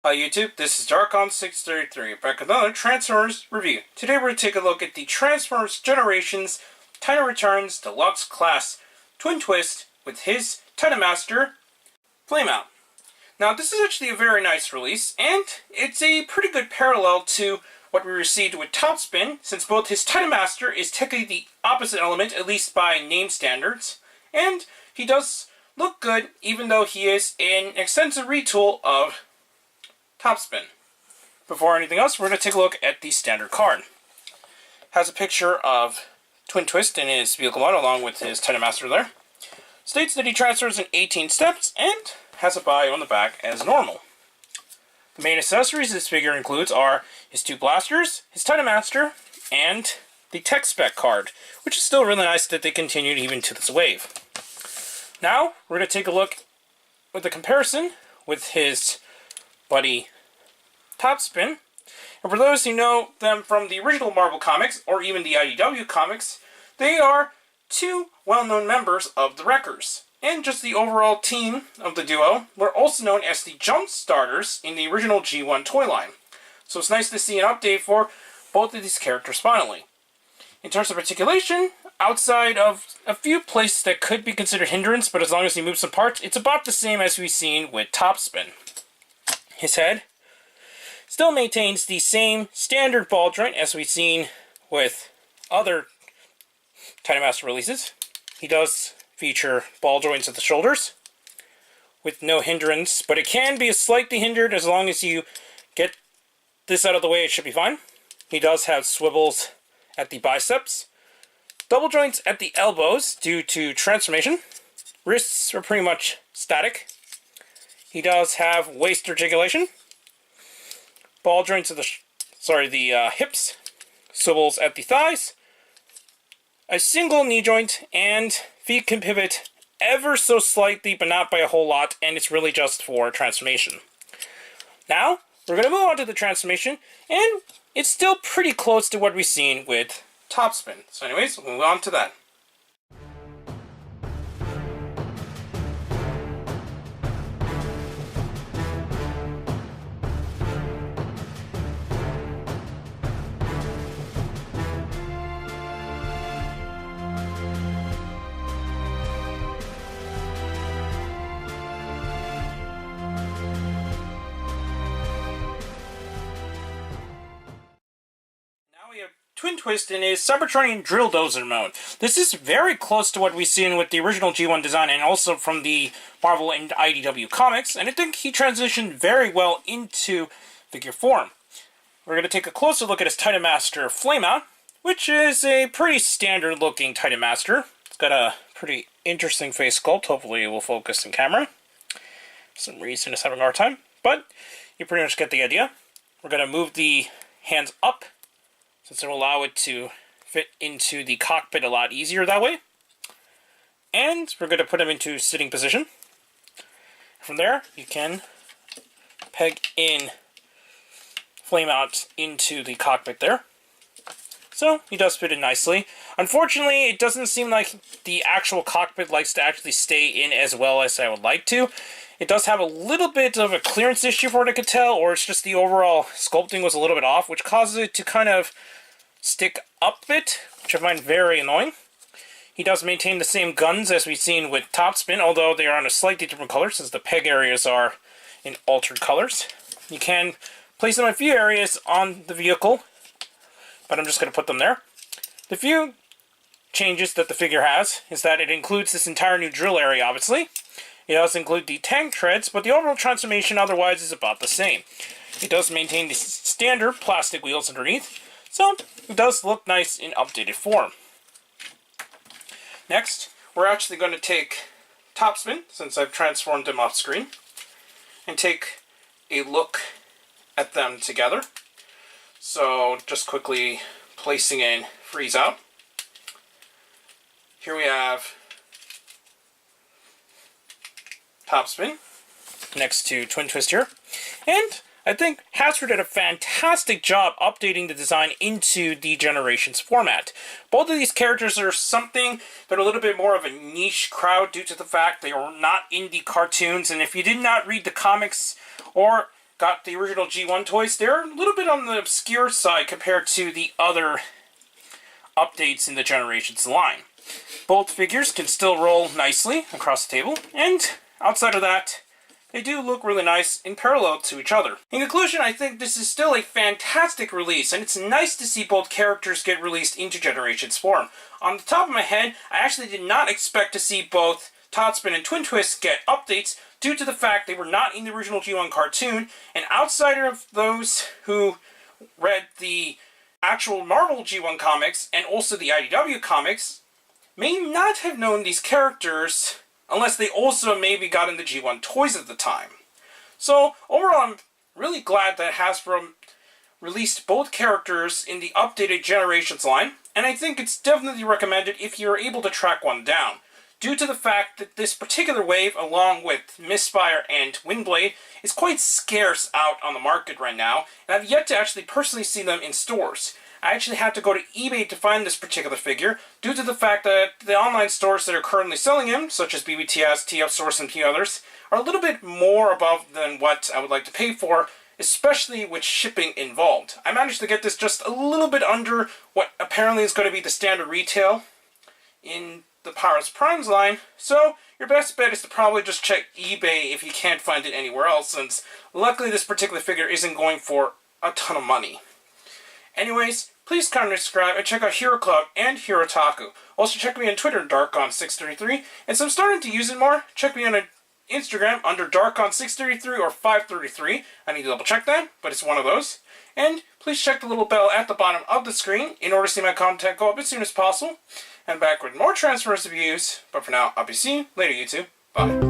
Hi YouTube, this is Darkon633 back with another Transformers review. Today we're going to take a look at the Transformers Generations Titan Returns Deluxe Class Twin Twist with his Titan Master Flameout. Now this is actually a very nice release, and it's a pretty good parallel to what we received with Topspin, since both his Titan Master is technically the opposite element, at least by name standards, and he does look good even though he is an extensive retool of Topspin. Before anything else, we're going to take a look at the standard card. Has a picture of Twin Twist in his vehicle model along with his Titan Master there. States that he transfers in 18 steps and has a bio on the back as normal. The main accessories this figure includes are his two blasters, his Titan Master, and the tech spec card, which is still really nice that they continued even to this wave. Now, we're going to take a look with the comparison with his buddy Topspin. And for those who know them from the original Marvel comics, or even the IDW comics, they are two well-known members of the Wreckers. And just the overall team of the duo were also known as the Jumpstarters in the original G1 toy line. So it's nice to see an update for both of these characters finally. In terms of articulation, outside of a few places that could be considered hindrance, but as long as you move some parts, it's about the same as we've seen with Topspin. His head still maintains the same standard ball joint as we've seen with other Titan Master releases. He does feature ball joints at the shoulders with no hindrance, but it can be slightly hindered. As long as you get this out of the way, it should be fine. He does have swivels at the biceps, double joints at the elbows due to transformation. Wrists are pretty much static. He does have waist articulation, ball joints of the hips, swivels at the thighs, a single knee joint, and feet can pivot ever so slightly, but not by a whole lot, and it's really just for transformation. Now, we're going to move on to the transformation, and it's still pretty close to what we've seen with Topspin. So anyways, we'll move on to that. Twin Twist in his Cybertronian Drill Dozer mode. This is very close to what we've seen with the original G1 design and also from the Marvel and IDW comics, and I think he transitioned very well into figure form. We're going to take a closer look at his Titan Master Flameout, which is a pretty standard looking Titan Master. It's got a pretty interesting face sculpt. Hopefully it will focus in camera. For some reason it's having a hard time, but you pretty much get the idea. We're going to move the hands up, since it will allow it to fit into the cockpit a lot easier that way. And we're going to put him into sitting position. From there, you can peg in Flameout into the cockpit there. So, he does fit in nicely. Unfortunately, it doesn't seem like the actual cockpit likes to actually stay in as well as I would like to. It does have a little bit of a clearance issue for what I could tell, or it's just the overall sculpting was a little bit off, which causes it to kind of stick up a bit, which I find very annoying. He does maintain the same guns as we've seen with Topspin, although they are on a slightly different color since the peg areas are in altered colors. You can place them in a few areas on the vehicle, but I'm just going to put them there. The few changes that the figure has is that it includes this entire new drill area, obviously. It does include the tank treads, but the overall transformation otherwise is about the same. It does maintain the standard plastic wheels underneath, so it does look nice in updated form. Next, we're actually going to take Topspin, since I've transformed him off screen, and take a look at them together. So just quickly placing in Freeze Out. Here we have Topspin next to Twin Twist here, and I think Hasbro did a fantastic job updating the design into the Generations format. Both of these characters are something that are a little bit more of a niche crowd due to the fact they are not in the cartoons, and if you did not read the comics or got the original G1 toys. They're a little bit on the obscure side compared to the other updates in the Generations line. Both figures can still roll nicely across the table, and outside of that, they do look really nice in parallel to each other. In conclusion, I think this is still a fantastic release, and it's nice to see both characters get released into Generations form. On the top of my head, I actually did not expect to see both Topspin and Twin Twist get updates due to the fact they were not in the original G1 cartoon, and outside of those who read the actual Marvel G1 comics and also the IDW comics may not have known these characters unless they also maybe got in the G1 toys at the time. So overall, I'm really glad that Hasbro released both characters in the updated Generations line, and I think it's definitely recommended if you're able to track one down, due to the fact that this particular wave, along with Mistfire and Windblade, is quite scarce out on the market right now, and I've yet to actually personally see them in stores. I actually had to go to eBay to find this particular figure, due to the fact that the online stores that are currently selling him, such as BBTS, TF Source, and a few others, are a little bit more above than what I would like to pay for, especially with shipping involved. I managed to get this just a little bit under what apparently is going to be the standard retail in the Pirates Primes line, so your best bet is to probably just check eBay if you can't find it anywhere else, since luckily this particular figure isn't going for a ton of money. Anyways, please comment and subscribe and check out Hero Club and Hirotaku. Also check me on Twitter, Darkon633, and since I'm starting to use it more, check me on Instagram under Darkon633 or 533. I need to double check that, but it's one of those. And please check the little bell at the bottom of the screen in order to see my content go up as soon as possible. And back with more Transformers reviews, but for now, I'll be seeing you later, YouTube. Bye.